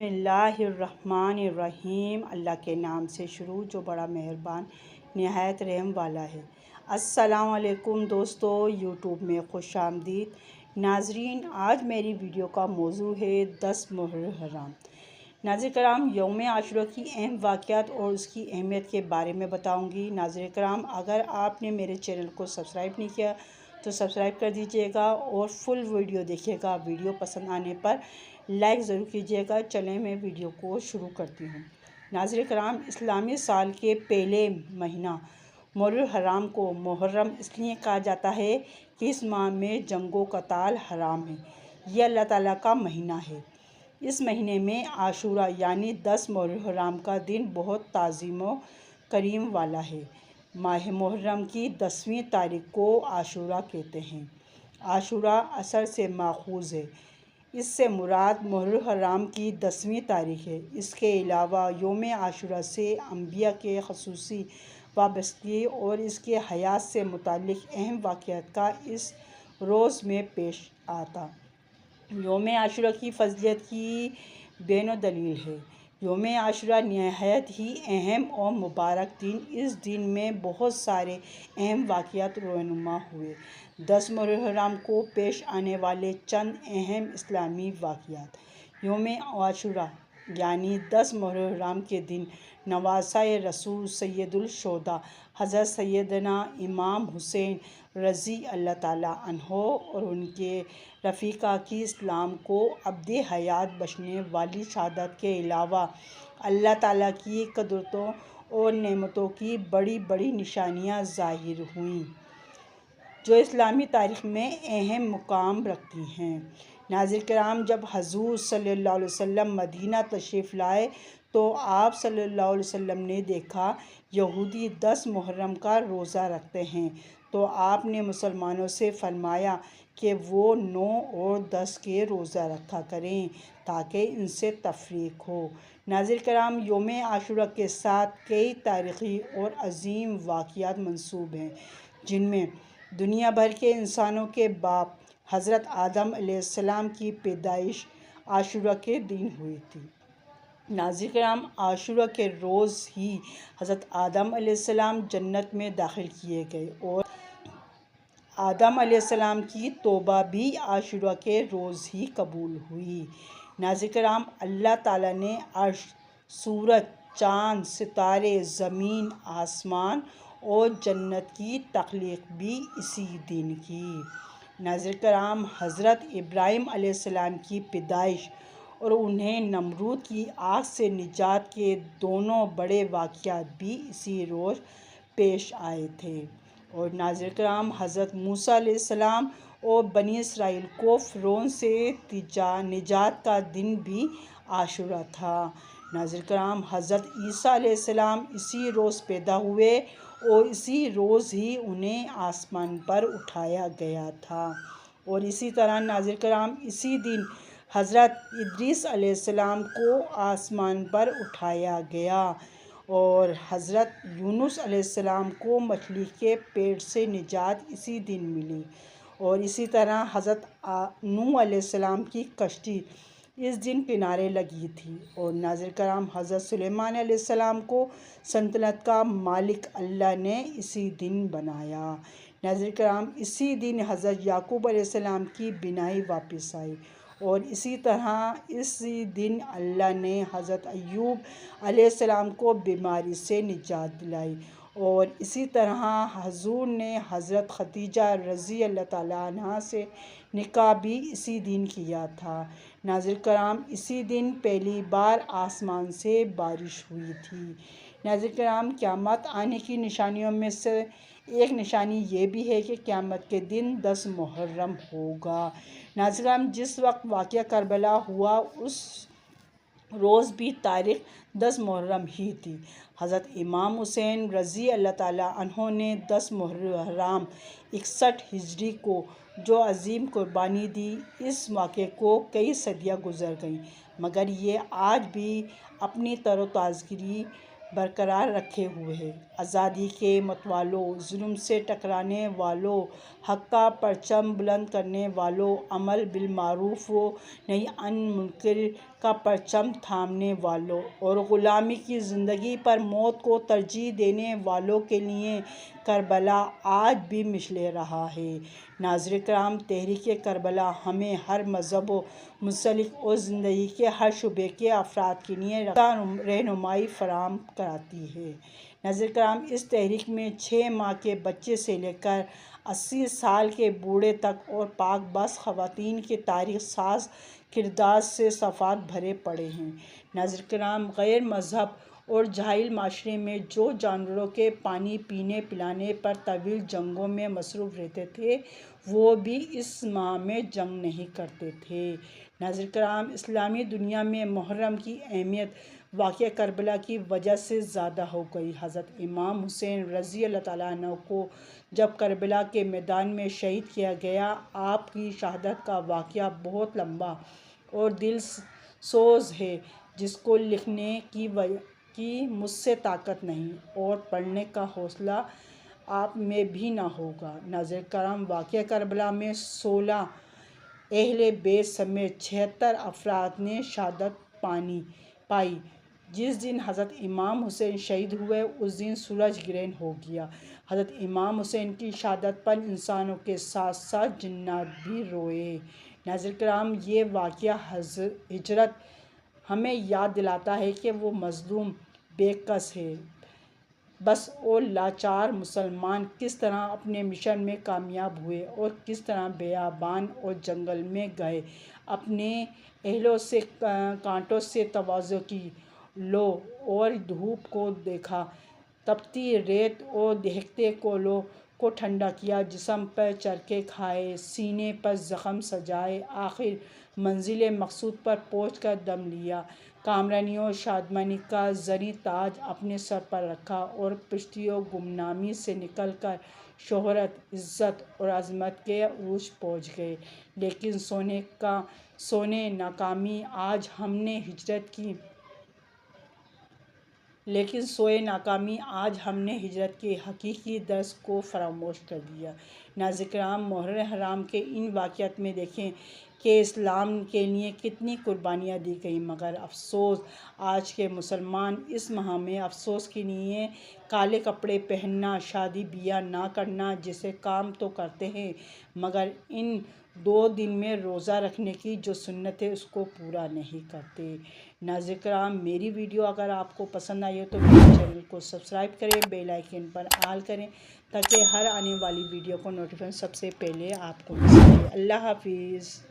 बिस्मिल्लाहिर्रहमानिर्रहीम। अल्लाह के नाम से शुरू जो बड़ा मेहरबान नहायत रहम वाला है। अस्सलाम वालेकुम दोस्तों, यूट्यूब में खुश आमदीद। नाजरीन, आज मेरी वीडियो का मौजू है 10 मुहर्रम हराम। नाज़रीन कराम, यौम आशूरा की अहम वाक़यात और उसकी अहमियत के बारे में बताऊंगी। नाज़रीन कराम, अगर आपने मेरे चैनल को सब्सक्राइब नहीं किया तो सब्सक्राइब कर दीजिएगा और फुल वीडियो देखिएगा। वीडियो पसंद आने पर लाइक ज़रूर कीजिएगा। चलें मैं वीडियो को शुरू करती हूँ। नाज़रीन कराम, इस्लामी साल के पहले महीना मुहर्रम हराम को मुहर्रम इसलिए कहा जाता है कि इस माह में जंगो कताल हराम है। यह अल्लाह ताला का महीना है। इस महीने में आशूरा यानी 10 मुहर्रम हराम का दिन बहुत ताज़ीम व करीम वाला है। माह मुहर्रम की 10वीं तारीख को आशूरा कहते हैं। आशूरा असर से माखूज़ है। इससे मुराद मुहर्रम हराम की 10वीं तारीख है। इसके अलावा यौम आशूरा से अंबिया के खसूसी वाबस्तगी और इसके हयात से मुतालिक अहम वाक़यात का इस रोज़ में पेश आता। यौम आशूरा की फ़ज़ीलत की बेनो दलील है। यौम आशूरा नहायत ही अहम और मुबारक दिन। इस दिन में बहुत सारे अहम वाक़यात रूनुमा हुए। 10 मुहर्रम हराम को पेश आने वाले चंद अहम इस्लामी वाक़यात। यौम आशूरा यानी 10 मुहर्रम हराम के दिन नवासाए रसूल सैयदुल शुहदा हज़रत सैयदना इमाम हुसैन रज़ी अल्लाह ताला अन्हो और उनके रफ़ीक़ा की इस्लाम को अब्दे हयात बख्शने वाली शहादत के अलावा अल्लाह ताला की कुदरतों और नेमतों की बड़ी बड़ी निशानियाँ ज़ाहिर हुईं जो इस्लामी तारीख़ में अहम मुकाम रखती हैं। नाज़रीन कराम, जब हज़ूर सल्लल्लाहु अलैहि वसल्लम मदीना तशरीफ़ लाए तो आप सल्लल्लाहु अलैहि वसल्लम ने देखा यहूदी 10 मुहर्रम का रोज़ा रखते हैं, तो आपने मुसलमानों से फरमाया कि वो 9 और 10 के रोज़ा रखा करें ताकि इनसे तफरीक हो। नाज़रीन कराम, यौम आशूरा के साथ कई तारीख़ी और अज़ीम वाक़यात मंसूब हैं, जिनमें दुनिया भर के इंसानों के बाप हज़रत आदम अलैहिस्सलाम की पैदाइश आशूरा के दिन हुई थी। नाज़रीन कराम, आशूरा के रोज़ ही हज़रत आदम अलैहिस्सलाम जन्नत में दाखिल किए गए और आदम अलैहिस्सलाम की तौबा भी आशूरा के रोज़ ही कबूल हुई। नाज़रीन कराम, अल्लाह ताला ने अर्श, सूरज, चाँद, सितारे, ज़मीन, आसमान और जन्नत की तख्लीक़ भी इसी दिन की। नाज़रीन कराम, हज़रत इब्राहीम अलैहिस्सलाम की पैदाइश और उन्हें नमरूद की आग से निजात के दोनों बड़े वाक़यात भी इसी रोज़ पेश आए थे। और नाज़रीन कराम, हज़रत मूसा अलैहिस्सलाम और बनी इसराइल को फ़िरौन से निजात का दिन भी आशूरा था। नाज़रीन कराम, हज़रत ईसा अलैहिस्सलाम इसी रोज़ पैदा हुए और इसी रोज़ ही उन्हें आसमान पर उठाया गया था। और इसी तरह नाज़रीन कराम, इसी दिन हज़रत इद्रीस अलैहिस्सलाम को आसमान पर उठाया गया और हज़रत यूनुस अलैहिस्सलाम को मछली के पेट से निजात इसी दिन मिली। और इसी तरह हज़रत नूह अलैहिस्सलाम की कश्ती इस दिन किनारे लगी थी। और नाज़रीन कराम, हज़रत सुलेमान अलैहिस्सलाम को सल्तनत का मालिक अल्लाह ने इसी दिन बनाया। नाज़रीन कराम, इसी दिन हज़रत याकूब अलैहिस्सलाम की बीनाई वापस आई और इसी तरह इसी दिन अल्लाह ने हज़रत अय्यूब अलैहिस्सलाम को बीमारी से निजात दिलाई। और इसी तरह हज़ूर ने हज़रत खदीजा रज़ी अल्लाह ताला अन्हा से निकाह भी इसी दिन किया था। नाज़रीन कराम, इसी दिन पहली बार आसमान से बारिश हुई थी। नाज़रीन कराम, क़यामत आने की निशानियों में से एक निशानी ये भी है कि क़यामत के दिन 10 मुहर्रम होगा। नाज़रीन कराम, जिस वक्त वाक़या करबला हुआ उस रोज़ भी तारीख़ 10 मुहर्रम ही थी। हज़रत इमाम हुसैन रज़ी अल्लाह ताला अन्हो ने 10 मुहर्रम हराम 61 हिजरी को जो अज़ीम कुर्बानी दी। इस वाक़े को कई सदियाँ गुज़र गईं मगर ये आज भी अपनी तरोताज़गी बरकरार रखे हुए है। आज़ादी के मतवालों, जुल्म से टकराने वालों, हक़ का परचम बुलंद करने वालों, अमल बिल मारूफ़ व नही अन मुनकर کا پرچم تھامنے والوں اور غلامی کی زندگی پر موت کو ترجیح دینے والوں کے لیے کربلا آج بھی مشعل رہا ہے۔ ناظرین کرام، تحریک کربلا ہمیں ہر مذہب و مسلک اور زندگی کے ہر شعبے کے افراد کے لیے رہنمائی فراہم کرتی ہے۔ ناظرین کرام، اس تحریک میں 6 ماہ کے بچے سے لے کر 80 سال کے بوڑھے تک اور پاک باز خواتین کے تاریخ ساز کردار سے صفحات بھرے پڑے ہیں۔ ناظرین کرام، غیر مہذب اور جاہل معاشرے میں جو جانوروں کے پانی پینے پلانے پر طویل جنگوں میں مصروف رہتے تھے، وہ بھی اس ماہ میں جنگ نہیں کرتے تھے۔ ناظرین کرام، اسلامی دنیا میں محرم کی اہمیت واقعہ کربلا کی وجہ سے زیادہ ہو گئی۔ حضرت امام حسین رضی اللہ تعالیٰ عنہ کو جب کربلا کے میدان میں شہید کیا گیا، آپ کی شہادت کا واقعہ بہت لمبا اور دل سوز ہے، جس کو لکھنے کی مجھ سے طاقت نہیں اور پڑھنے کا حوصلہ آپ میں بھی نہ ہوگا۔ ناظرین کرام، واقعہ کربلا میں 16 اہل بیت سمیت 76 افراد نے شہادت پائی۔ جس دن حضرت امام حسین شہید ہوئے، اس دن سورج گرہن ہو گیا۔ حضرت امام حسین کی شہادت پر انسانوں کے ساتھ ساتھ جنات بھی روئے۔ ناظرین کرام، یہ واقعہ ہجرت ہمیں یاد دلاتا ہے کہ وہ مظلوم، بے کس، بس اور لاچار مسلمان کس طرح اپنے مشن میں کامیاب ہوئے اور کس طرح بیابان اور جنگل میں گئے، اپنے اہلوں سے کانٹوں سے تواضع کی، لو اور دھوپ کو دیکھا، تپتی ریت اور دہکتے کوئلوں کو ٹھنڈا کیا، جسم پر چرخے کھائے، سینے پر زخم سجائے، آخر منزل مقصود پر پہنچ کر دم لیا، کامرانی اور شادمانی کا زریں تاج اپنے سر پر رکھا اور پشتی و گمنامی سے نکل کر شہرت، عزت اور عظمت کے عروج پہنچ گئے۔ لیکن سوئے ناکامی آج ہم نے ہجرت کے حقیقی درس کو فراموش کر دیا۔ ناظرین کرام، محرم حرام کے ان واقعات میں دیکھیں کہ اسلام کے لیے کتنی قربانیاں دی گئیں، مگر افسوس آج کے مسلمان اس ماہ میں افسوس کے لیے کالے کپڑے پہننا، شادی بیاہ نہ کرنا جیسے کام تو کرتے ہیں، مگر ان 2 دن میں روزہ رکھنے کی جو سنت ہے اس کو پورا نہیں کرتے۔ ناظرین کرام، میری ویڈیو اگر آپ کو پسند آئی ہو تو میرے چینل کو سبسکرائب کریں، بیل آئیکن پر آل کریں تاکہ ہر آنے والی ویڈیو کو نوٹیفیکیشن سب سے پہلے آپ کو مل سکے۔ اللہ حافظ۔